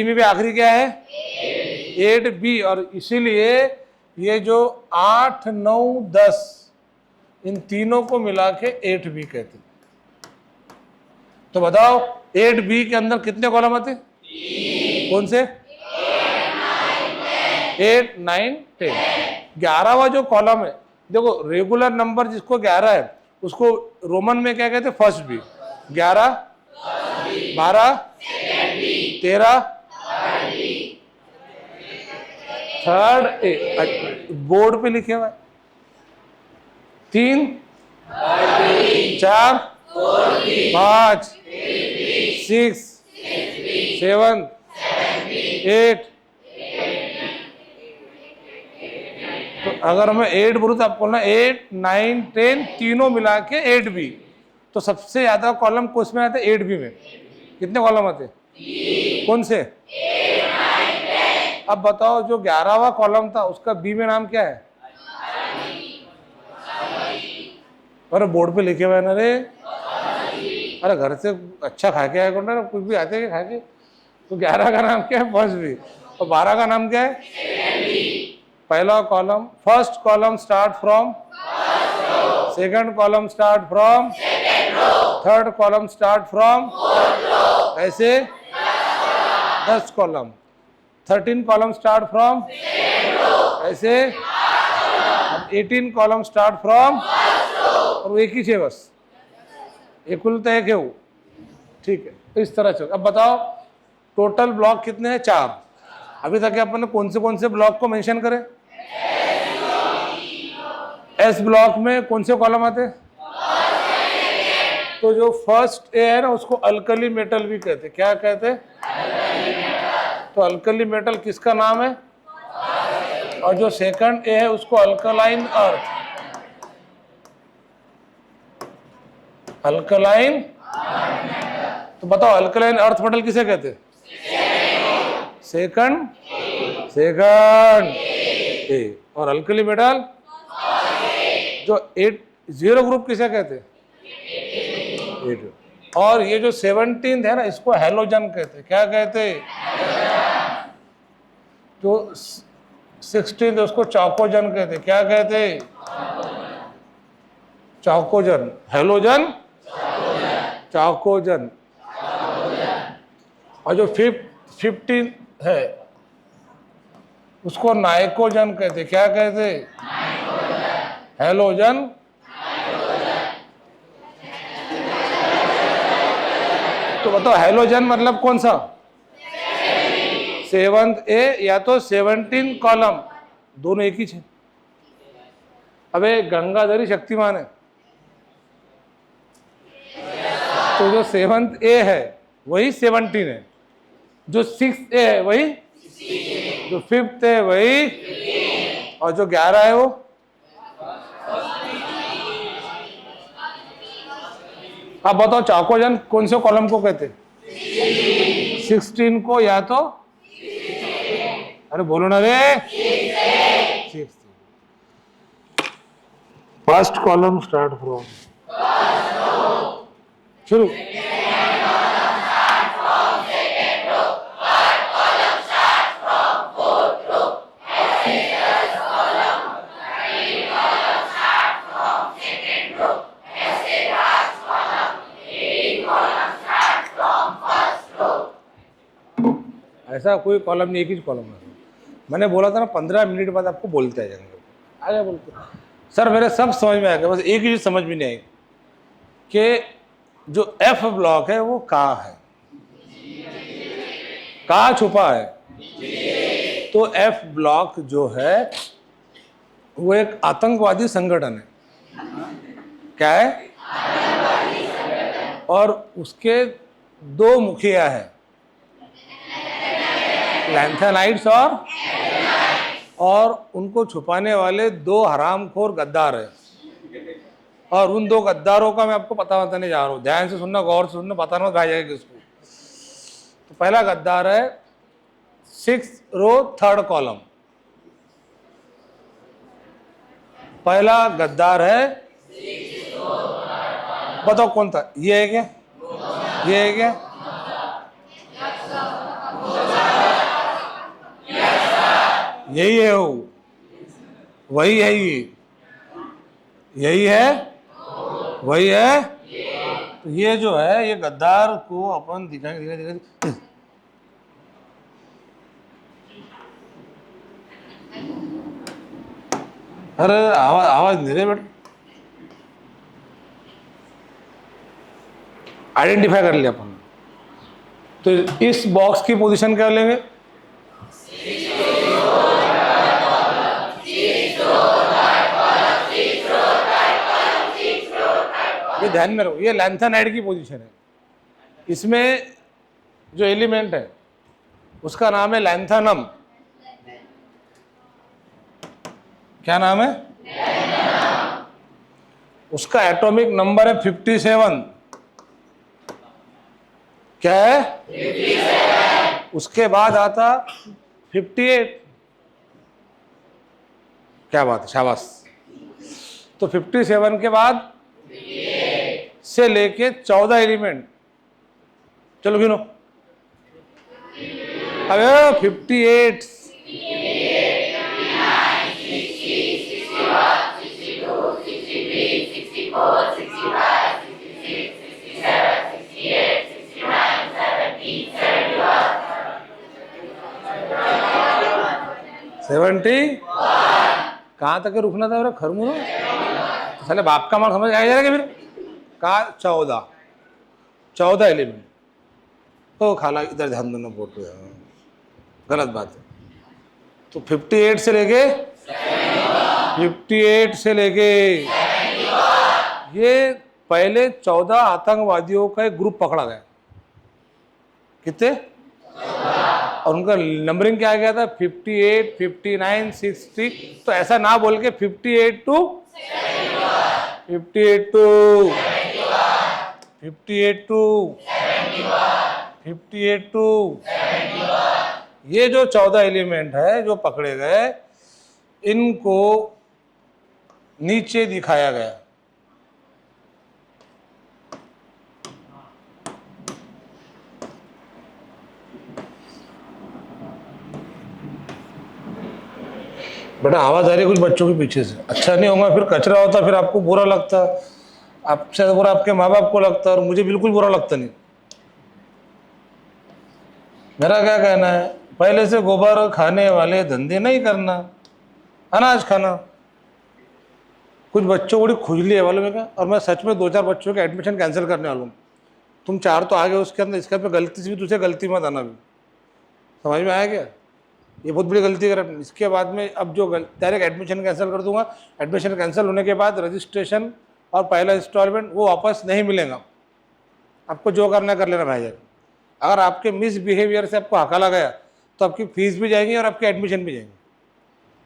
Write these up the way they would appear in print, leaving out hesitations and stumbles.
में भी आखिरी क्या है 8B, और इसीलिए ये जो 8, 9, 10 इन तीनों को मिला के 8B कहते हैं। तो बताओ 8B के अंदर कितने कॉलम आते? कौन से? 8, 9, 10। 11वां जो कॉलम है, देखो रेगुलर नंबर जिसको 11 है उसको रोमन में क्या कहते हैं? First B. 11, 12, 13, third A. Board पे लिखे हुआ है 3, 4, 5, 6, 7, 8। तो अगर मैं 8 बोलूँ तो आपको बोलना 8, 9, 10 तीनों मिला के 8B। तो सबसे ज्यादा कॉलम किस में आते हैं? 8B में। कितने कॉलम आते हैं? कौन से? 8, 9, 10। अब बताओ जो 11वां कॉलम था उसका बी में नाम क्या है? अरे बोर्ड पे लिखे हुए हैं ना रे। अरे घर से अच्छा खा के आया करो ना, कुछ भी आते हैं खा के। तो 11 का नाम क्या है? First B. और 12 का नाम क्या है? पहला column, first column start from second column start from third column start from ऐसे 10 कॉलम। 13 कॉलम स्टार्ट फ्रॉम ऐसे 18 कॉलम स्टार्ट फ्रॉम, और वो एक ही है बस, एक उल्टा एक है वो। ठीक है, इस तरह चल। अब बताओ टोटल ब्लॉक कितने हैं? 4। अभी तक अपन ने कौन से ब्लॉक को मेंशन करे? एस ब्लॉक में कौन से कॉलम आते हैं? तो जो फर्स्ट ए है ना उसको अल्कली मेटल भी कहते हैं। क्या कहते हैं? तो अल्कली मेटल किसका नाम है? और जो सेकंड ए है उसको अल्कलाइन अर्थ। अल्कलाइन, तो बताओ अल्कलाइन अर्थ मेटल किसे कहते हैं? सेकंड ए। और अल्कली मेटल जो 0 ग्रुप किसे कहते हैं? 8। और ये जो 17 है ना इसको हेलोजन कहते हैं। क्या कहते हैं? जो 16 है उसको चौकोजन कहते हैं। क्या कहते हैं? चौकोजन। हेलोजन, चौकोजन। और जो 15 है उसको नाइकोजन कहते हैं। क्या कहते हैं? हेलोजन। तो बताओ हेलोजन मतलब कौन सा? 7th ए या तो 17 कॉलम, दोनों एक ही है। अबे गंगाधरी शक्तिमान है, तो जो 7th ए है वही 17 है, जो 6th ए है वही, जो 5th है वही, और जो 11 है वो। अब बताओ चौकोजन कौन से कॉलम को कहते हैं? 16 को या तो, अरे बोलो ना रे, 6। फर्स्ट कॉलम स्टार्ट फ्रॉम, शुरू। ऐसा कोई कॉलम नहीं, एक ही कॉलम है। मैंने बोला था ना 15 मिनट बाद आपको बोलते आ जाएंगे। आगे बोलते सर मेरे सब समझ में आ गया, बस एक ही चीज समझ में नहीं आई कि जो एफ ब्लॉक है वो कहाँ है, कहाँ छुपा है। तो एफ ब्लॉक जो है वो एक आतंकवादी संगठन है। क्या है? और उसके 2 मुखिया है, लैंथेनाइट्स और उनको छुपाने वाले 2 हरामखोर गद्दार है। और उन 2 गद्दारों का मैं आपको पता बताने जा रहा हूँ, ध्यान से सुनना, गौर से सुनना, पता ना जाएगा किसको। तो पहला गद्दार है 6th रो 3rd कॉलम। पहला गद्दार है, बताओ कौन था? ये है क्या? ये है क्या? यही है वो, वही है ये, यही है, वही है। तो ये जो है ये गद्दार को अपन दिखाएंगे, दिखाएंगे। अरे आवाज आवाज नहीं रहे बेटा, आइडेंटिफाई कर लिया अपन। तो इस बॉक्स की पोजीशन क्या लेंगे? ये ध्यान में रखो, ये लैंथेनाइड की पोजीशन है। इसमें जो एलिमेंट है उसका नाम है लैंथेनम। क्या नाम है? उसका एटॉमिक नंबर है 57। क्या है? 57। उसके बाद आता 58। क्या बात है, शाबाश। तो 57 के बाद से लेके 14 एलिमेंट, चलो गिनो। अबे 58, 70। कहाँ तक रुकना था मेरा खरमुनो? साले बाप का माल समझ आया जाएगा फिर। कहा 14 एलिमेंट। तो खाला इधर ध्यान देना, बोर्ड पे गलत बात है। तो 58 से लेके 58 से लेके ये पहले 14 आतंकवादियों का एक ग्रुप पकड़ा गया। कितने? और उनका नंबरिंग क्या गया था? 58, 59, 60। तो ऐसा ना बोल के 58 टू 58 टू 58 टू 58 टू। ये जो 14 एलिमेंट है जो पकड़े गए, इनको नीचे दिखाया गया। बेटा आवाज आ रही है कुछ बच्चों के पीछे से, अच्छा नहीं होगा। फिर कचरा होता, फिर आपको बुरा लगता, आपसे बुरा आपके माँ बाप को लगता, और मुझे बिल्कुल बुरा लगता नहीं। मेरा क्या कहना है, पहले से गोबर खाने वाले धंधे नहीं करना, अनाज खाना। कुछ बच्चों को बड़ी खुजली है वालों में क्या, और मैं सच में 2-4 बच्चों के एडमिशन कैंसिल करने वाला हूँ। तुम 4 तो आ गए उसके अंदर, इसके अंदर गलती से भी तुझे गलती मत आना भी। समझ में आया क्या? ये बहुत बड़ी गलती कर। इसके बाद में अब जो डायरेक्ट एडमिशन कैंसिल कर दूंगा। एडमिशन कैंसिल होने के बाद रजिस्ट्रेशन और पहला इंस्टॉलमेंट वो वापस नहीं मिलेगा। आपको जो करना कर लेना भाई। अगर आपके मिसबिहेवियर से आपको हकाला गया तो आपकी फीस भी जाएगी और आपके एडमिशन भी जाएंगे।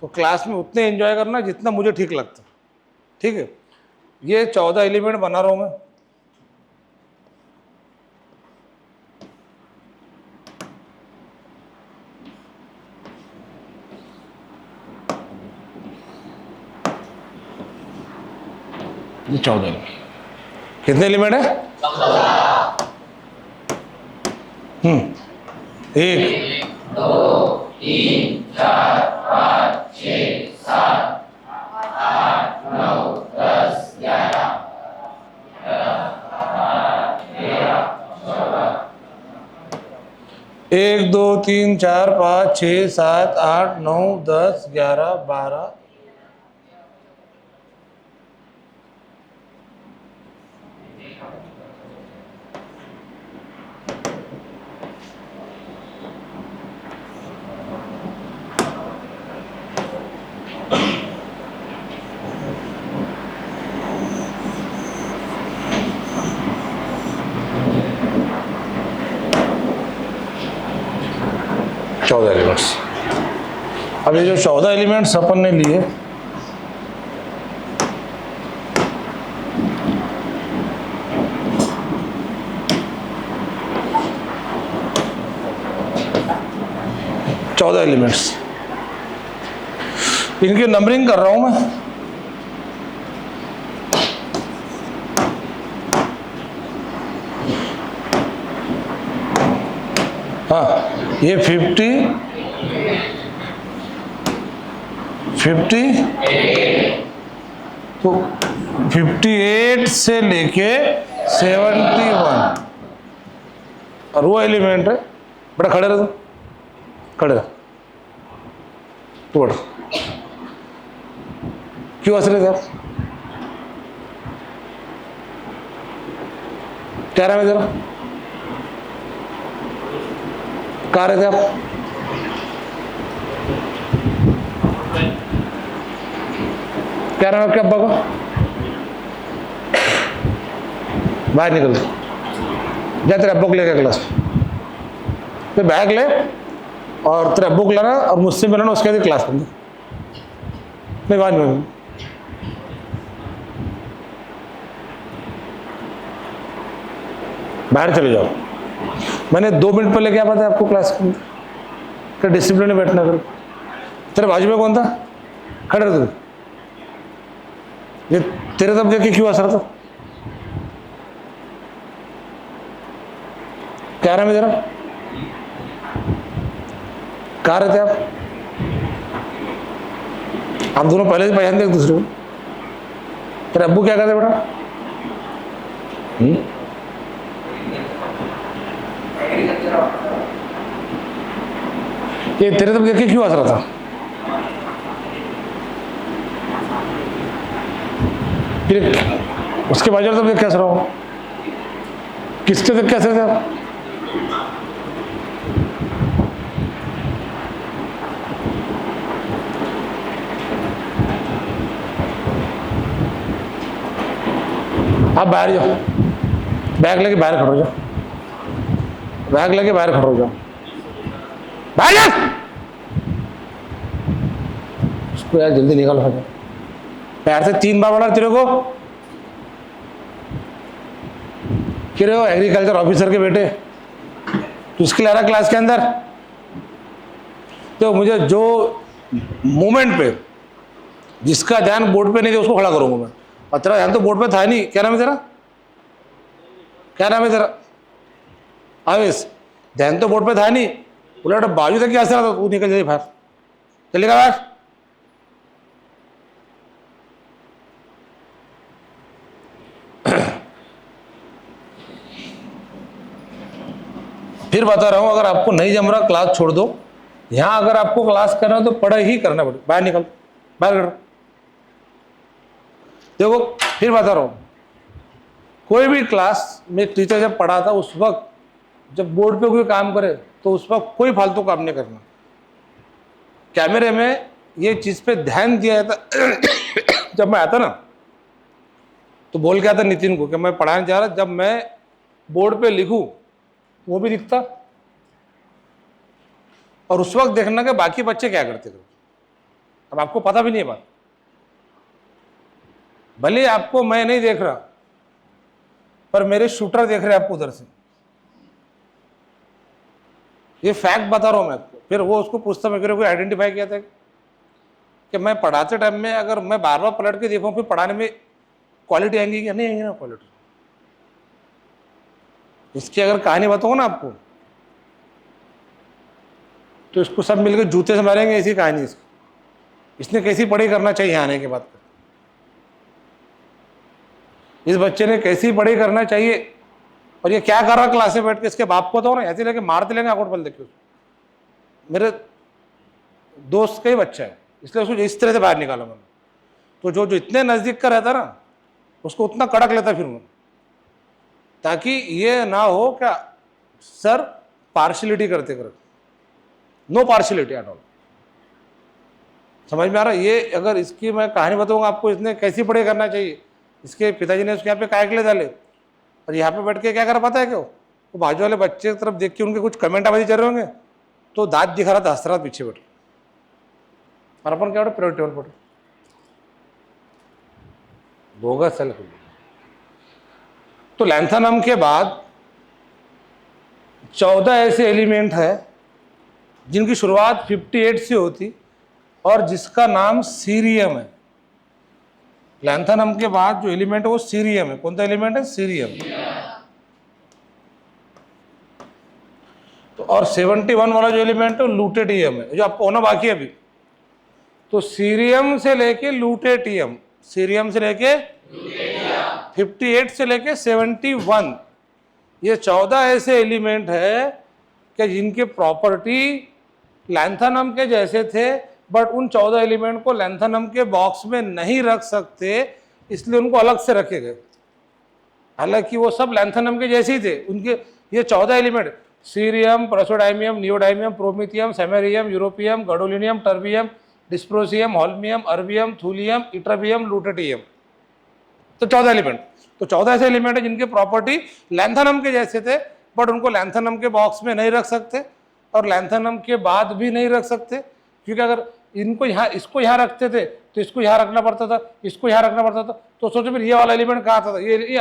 तो क्लास में उतने एंजॉय करना जितना मुझे ठीक लगता। ठीक है, ये 14 एलिमेंट बना रहा हूँ मैं। ये 14 एलिमेंट। कितने एलिमेंट है? 1 2 3 4 5 6 7 8 9 10 11 1 2 3 4 5 6 7 8 9 10 11 12 14 एलिमेंट्स। अब ये जो 14 एलिमेंट्स अपन ने लिए, एलिमेंट्स, इनकी नंबरिंग कर रहा हूं मैं। हाँ, ये 50, 50, तो 58 से लेके 71 और वो एलिमेंट है। बेटा खड़े रहो, खड़े रहो, तो बेटा क्यों हंस रहे थे आप? क्या रहा है जरा, कहाँ रहे थे आप? क्या नाम है आपके अब्बा को? बाहर निकल जा, तेरे अब्बू को लेकर क्लास तो बैग ले और तेरे अब्बू को लाना और मुझसे मिलाना, उसके बाद क्लास करना। नहीं बाहर नहीं, बाहर चले जाओ। मैंने 2 मिनट पहले क्या पता है आपको क्लास के अंदर क्या डिसिप्लिन में बैठना करो। तेरे बाजू में कौन था? खड़े रहो। ये तेरे तब देख के क्यों हंस रहा था? क्या नाम है जरा, कहाँ रहते आप? आप दोनों पहले से पहचानते एक दूसरे को? तेरे अब्बू क्या करते बेटा? ये तेरे तब देख के क्यों हंस रहा था? फिर उसके बाजू तब देख के हंस रहा हूँ, किसके देख के हंस रहे थे आप? आप बाहर जाओ, बैग लेके बाहर खड़ो जाओ, बैग लेके बाहर खड़ो जाओ, बाहर जाओ। उसको यार जल्दी निकाल सकते, पैर से 3 बार बोला तेरे को। क्यों हो एग्रीकल्चर ऑफिसर के बेटे, तो उसके लिए आ रहा क्लास के अंदर? तो मुझे जो मोमेंट पे जिसका ध्यान बोर्ड पे नहीं था उसको खड़ा करूंगा मैं, और तेरा ध्यान तो बोर्ड पे था नहीं। क्या नाम है तेरा? क्या नाम है तेरा? आवेश। ध्यान तो बोर्ड पे था नहीं, बोला बाजू तक क्या असर था, तू निकल जाए बाहर, चलेगा बाहर। फिर बता रहा हूं, अगर आपको नहीं जम रहा क्लास छोड़ दो। यहां अगर आपको क्लास करना है तो पढ़ाई ही करना पड़ेगा। बाहर निकल, बाहर कर। देखो फिर बता रहा हूं, कोई भी क्लास में टीचर जब पढ़ाता उस वक्त जब बोर्ड पे कोई काम करे तो उस वक्त कोई फालतू काम नहीं करना। कैमरे में ये चीज पे ध्यान दिया जाता। जब मैं आता ना तो बोल के आता नितिन को कि मैं पढ़ाने जा रहा, जब मैं बोर्ड पे लिखूं वो भी दिखता, और उस वक्त देखना कि बाकी बच्चे क्या करते थे। अब आपको पता भी नहीं है बात, भले आपको मैं नहीं देख रहा पर मेरे शूटर देख रहे हैं आपको उधर से। ये फैक्ट बता रहा हूं मैं आपको। फिर वो उसको पूछता, मैं कोई आइडेंटिफाई किया था कि मैं पढ़ाते टाइम में अगर मैं बार बार पलट के देखूं फिर पढ़ाने में क्वालिटी आएंगी या नहीं आएंगी ना क्वालिटी। इसकी अगर कहानी बताऊं ना आपको तो इसको सब मिलकर जूते से मारेंगे। ऐसी कहानी इसकी, इसने कैसी पढ़ाई करना चाहिए आने के बाद, इस बच्चे ने कैसी पढ़ाई करना चाहिए, और ये क्या कर रहा क्लास में बैठ के। इसके बाप को तो ना ऐसे लेके मारते लेंगे आकोट पल देखिए। मेरे दोस्त का ही बच्चा है, इसलिए उसको इस तरह से बाहर निकाला मैंने। तो जो जो इतने नजदीक का रहता ना उसको उतना कड़क लेता फिर मैं, ताकि ये ना हो क्या सर पार्शियलिटी करते करते। No partiality at all. समझ में आ रहा है? ये अगर इसकी मैं कहानी बताऊंगा आपको, इसने कैसी पढ़ाई करना चाहिए। इसके पिताजी ने उसके यहाँ पे काय के लिए डाले, और यहाँ पे बैठ के क्या कर पाता है क्यों, वो बाजू वाले बच्चे की तरफ देख के उनके कुछ कमेंट आवाज़ी चल रहे होंगे तो दांत दिखा रहा था, हंस रहा पीछे बैठ। और अपन क्या प्राइवेट टेबल पर बोगस सेल। तो लैंथेनम के बाद 14 ऐसे एलिमेंट है जिनकी शुरुआत 58 से होती और जिसका नाम सीरियम है। लैंथेनम के बाद जो एलिमेंट है वो सीरियम है। कौन सा एलिमेंट है? सीरियम। तो और 71 वाला जो एलिमेंट है वो लूटेडियम है, जो आपको होना बाकी है अभी। तो सीरियम से लेके लूटेटियम, सीरियम से लेके 58 से लेके 71, ये 14 ऐसे एलिमेंट है कि जिनके प्रॉपर्टी लैंथेनम के जैसे थे, बट उन 14 एलिमेंट को लैंथेनम के बॉक्स में नहीं रख सकते, इसलिए उनको अलग से रखे गए। हालांकि वो सब लैंथेनम के जैसे ही थे। उनके ये 14 element, cerium, praseodymium, neodymium, promethium, samarium, europium, gadolinium, terbium, dysprosium, holmium, erbium, thulium, ytterbium, lutetium, तो 14 एलिमेंट। तो 14 ऐसे एलिमेंट है जिनके प्रॉपर्टी लैंथेनम के जैसे थे, बट उनको लैंथेनम के बॉक्स में नहीं रख सकते और लैंथेनम के बाद भी नहीं रख सकते, क्योंकि अगर इनको यहाँ, इसको यहाँ रखते थे तो इसको यहाँ रखना पड़ता था, इसको यहाँ रखना पड़ता था, तो सोचो फिर ये वाला एलिमेंट कहाँ था, ये